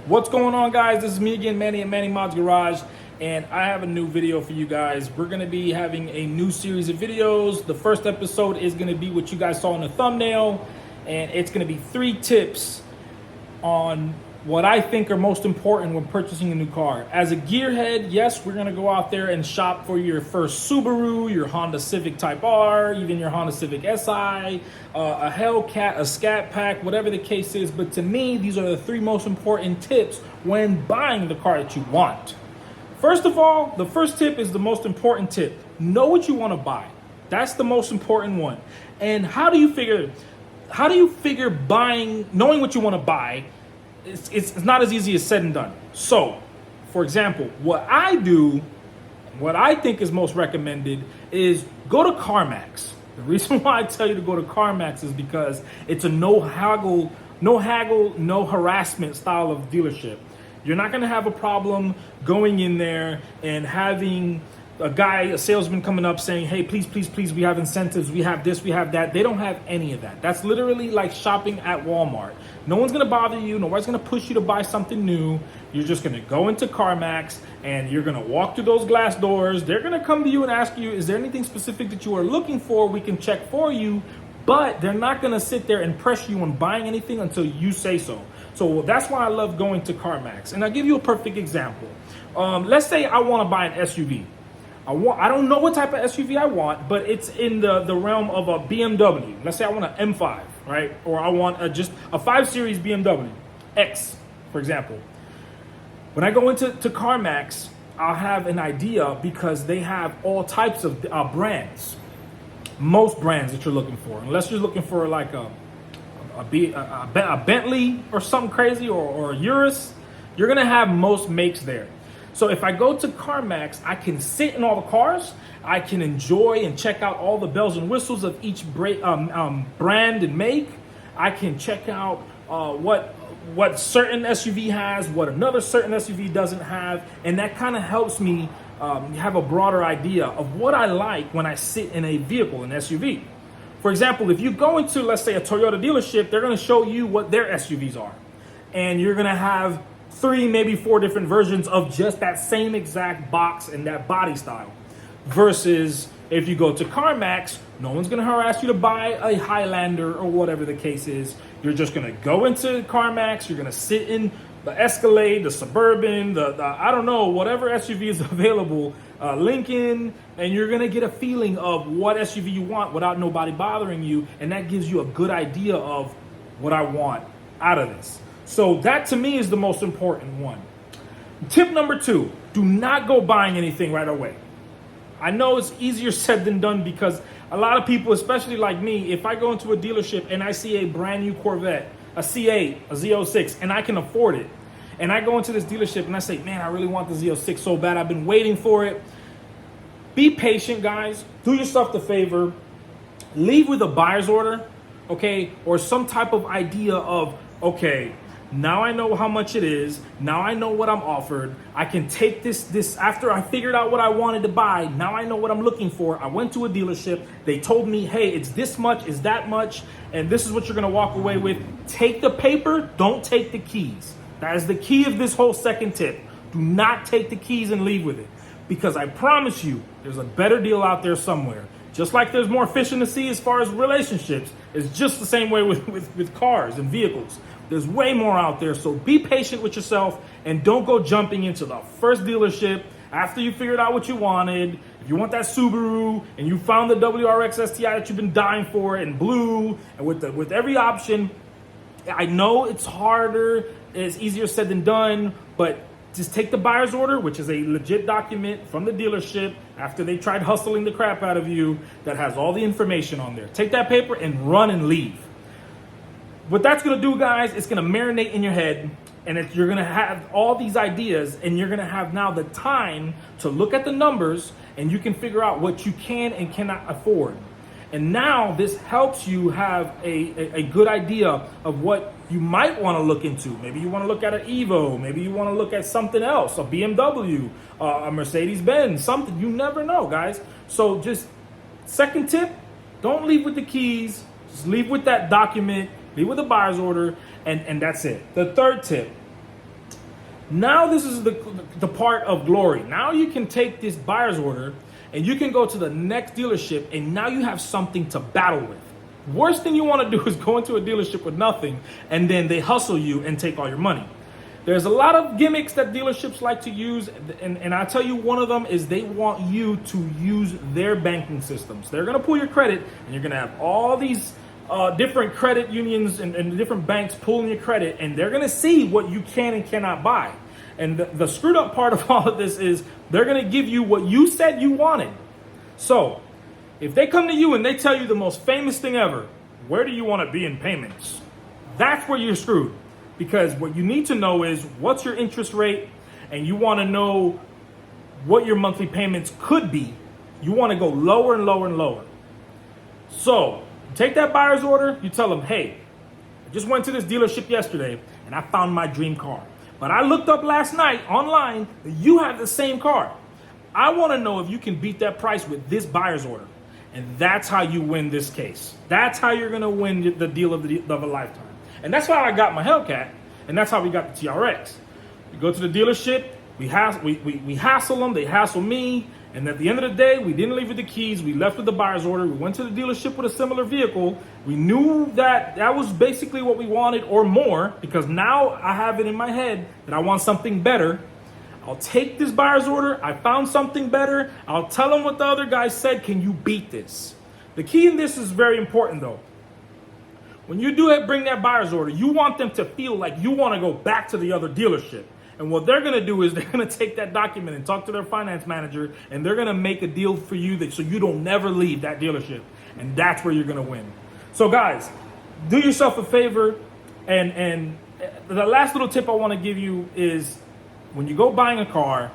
What's going on, guys? This is me again, Manny at Manny Mod's Garage, and I have a new video for you guys. We're going to be having a new series of videos. The first episode is going to be what you guys saw in the thumbnail, and it's going to be 3 tips on what I think are most important when purchasing a new car. As a gearhead, yes, we're going to go out there and shop for your first Subaru, your Honda Civic Type R, even your Honda Civic Si, a Hellcat, a Scat Pack, whatever the case is. But to me, these are the 3 most important tips when buying the car that you want. First of all, the first tip is the most important tip. Know what you want to buy. That's the most important one. And how do you figure knowing what you want to buy? It's not as easy as said and done. So, for example, what I do, what I think is most recommended is go to CarMax. The reason why I tell you to go to CarMax is because it's a no haggle, no harassment style of dealership. You're not going to have a problem going in there and having a salesman coming up saying, hey, please, we have incentives, we have this, we have that. They don't have any of that. That's literally like shopping at Walmart. No one's going to bother you. Nobody's going to push you to buy something new. You're just going to go into CarMax and you're going to walk through those glass doors. They're going to come to you and ask you, is there anything specific that you are looking for? We can check for you. But they're not going to sit there and pressure you on buying anything until you say so. So that's why I love going to CarMax. And I'll give you a perfect example. Let's say I want to buy an SUV. I don't know what type of SUV I want, but it's in the realm of a BMW. Let's say I want an M5, right? Or I want just a 5 Series BMW X, for example. When I go into CarMax, I'll have an idea because they have all types of brands. Most brands that you're looking for, unless you're looking for like a Bentley or something crazy or a Urus, you're gonna have most makes there. So if I go to CarMax, I can sit in all the cars. I can enjoy and check out all the bells and whistles of each brand and make. I can check out what certain SUV has, what another certain SUV doesn't have, and that kind of helps me have a broader idea of what I like when I sit in a vehicle, an SUV. For example, if you go into, let's say, a Toyota dealership, they're going to show you what their SUVs are, and you're going to have 3, maybe 4 different versions of just that same exact box and that body style. Versus if you go to CarMax, no one's going to harass you to buy a Highlander or whatever the case is. You're just going to go into CarMax. You're going to sit in the Escalade, the Suburban, the I don't know, whatever SUV is available, Lincoln, and you're going to get a feeling of what SUV you want without nobody bothering you. And that gives you a good idea of what I want out of this. So that to me is the most important one. Tip number 2, do not go buying anything right away. I know it's easier said than done because a lot of people, especially like me, if I go into a dealership and I see a brand new Corvette, a C8, a Z06, and I can afford it, and I go into this dealership and I say, man, I really want the Z06 so bad, I've been waiting for it. Be patient, guys. Do yourself the favor. Leave with a buyer's order, okay, or some type of idea of, okay, now I know how much it is. Now I know what I'm offered. I can take this after I figured out what I wanted to buy. Now I know what I'm looking for. I went to a dealership. They told me, hey, it's this much, it's that much, and this is what you're going to walk away with. Take the paper. Don't take the keys. That is the key of this whole second tip. Do not take the keys and leave with it. Because I promise you, there's a better deal out there somewhere. Just like there's more fish in the sea as far as relationships, it's just the same way with cars and vehicles. There's way more out there, so be patient with yourself and don't go jumping into the first dealership after you figured out what you wanted. If you want that Subaru and you found the WRX STI that you've been dying for in blue and with every option, I know it's harder, it's easier said than done, but just take the buyer's order, which is a legit document from the dealership after they tried hustling the crap out of you that has all the information on there. Take that paper and run and leave. What that's going to do, guys, it's going to marinate in your head, and you're going to have all these ideas, and you're going to have now the time to look at the numbers, and you can figure out what you can and cannot afford. And now this helps you have a good idea of what you might want to look into. Maybe you want to look at an Evo. Maybe you want to look at something else, a BMW, a Mercedes-Benz, something. You never know, guys. So just second tip, don't leave with the keys. Just leave with that document. Leave with a buyer's order, and that's it. The third tip, Now this is the part of glory. Now you can take this buyer's order and you can go to the next dealership, and now you have something to battle with. Worst thing you want to do is go into a dealership with nothing and then they hustle you and take all your money. There's a lot of gimmicks that dealerships like to use, and I tell you, one of them is they want you to use their banking systems. They're going to pull your credit, and you're going to have all these different credit unions and different banks pulling your credit, and they're going to see what you can and cannot buy. And the screwed up part of all of this is they're going to give you what you said you wanted. So if they come to you and they tell you the most famous thing ever, where do you want to be in payments? That's where you're screwed. Because what you need to know is what's your interest rate, and you want to know what your monthly payments could be. You want to go lower and lower and lower. So take that buyer's order, you tell them, hey, I just went to this dealership yesterday and I found my dream car. But I looked up last night online that you have the same car. I want to know if you can beat that price with this buyer's order. And that's how you win this case. That's how you're going to win the deal of a lifetime. And that's why I got my Hellcat, and that's how we got the TRX. We go to the dealership, we hassle them, they hassle me, and at the end of the day, we didn't leave with the keys, we left with the buyer's order, we went to the dealership with a similar vehicle. We knew that that was basically what we wanted or more, because now I have it in my head that I want something better. I'll take this buyer's order, I found something better, I'll tell them what the other guy said, can you beat this? The key in this is very important though. When you do bring that buyer's order, you want them to feel like you want to go back to the other dealership. And what they're going to do is they're going to take that document and talk to their finance manager, and they're going to make a deal for you so you don't never leave that dealership. And that's where you're going to win. So guys, do yourself a favor. And the last little tip I want to give you is when you go buying a car,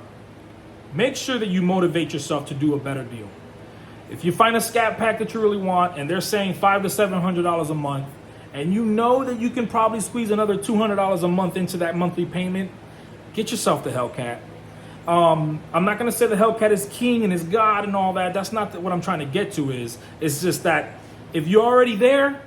make sure that you motivate yourself to do a better deal. If you find a scat pack that you really want and they're saying $500 to $700 a month, and you know that you can probably squeeze another $200 a month into that monthly payment, get yourself the Hellcat. I'm not going to say the Hellcat is king and is God and all that. That's not what I'm trying to get to. It's just that if you're already there,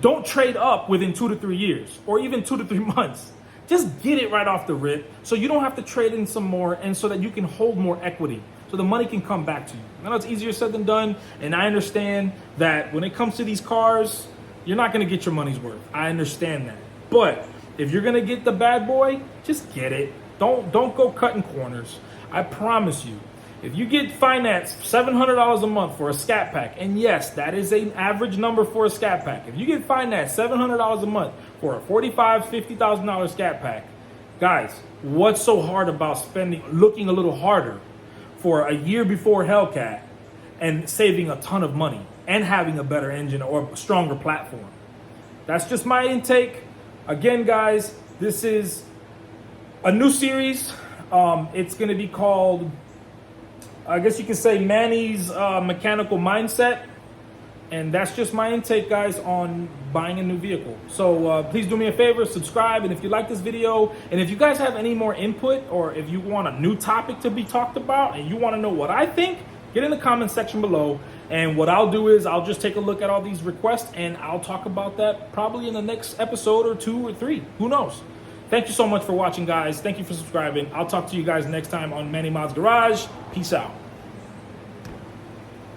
don't trade up within 2 to 3 years or even 2 to 3 months. Just get it right off the rip so you don't have to trade in some more, and so that you can hold more equity so the money can come back to you. I know it's easier said than done, and I understand that when it comes to these cars, you're not going to get your money's worth. I understand that. But if you're going to get the bad boy, just get it. Don't go cutting corners. I promise you, if you get financed $700 a month for a scat pack, and yes, that is an average number for a scat pack. If you get financed $700 a month for a $45,000, $50,000 scat pack, guys, what's so hard about looking a little harder for a year before Hellcat and saving a ton of money and having a better engine or a stronger platform? That's just my intake. Again, guys, this is a new series. It's going to be called, I guess you could say, Manny's Mechanical Mindset. And that's just my intake, guys, on buying a new vehicle. So please do me a favor, subscribe. And if you like this video, and if you guys have any more input, or if you want a new topic to be talked about and you want to know what I think, get in the comment section below. And what I'll do is I'll just take a look at all these requests and I'll talk about that probably in the next episode or 2 or 3. Who knows? Thank you so much for watching, guys. Thank you for subscribing. I'll talk to you guys next time on Manny Mod's Garage. Peace out.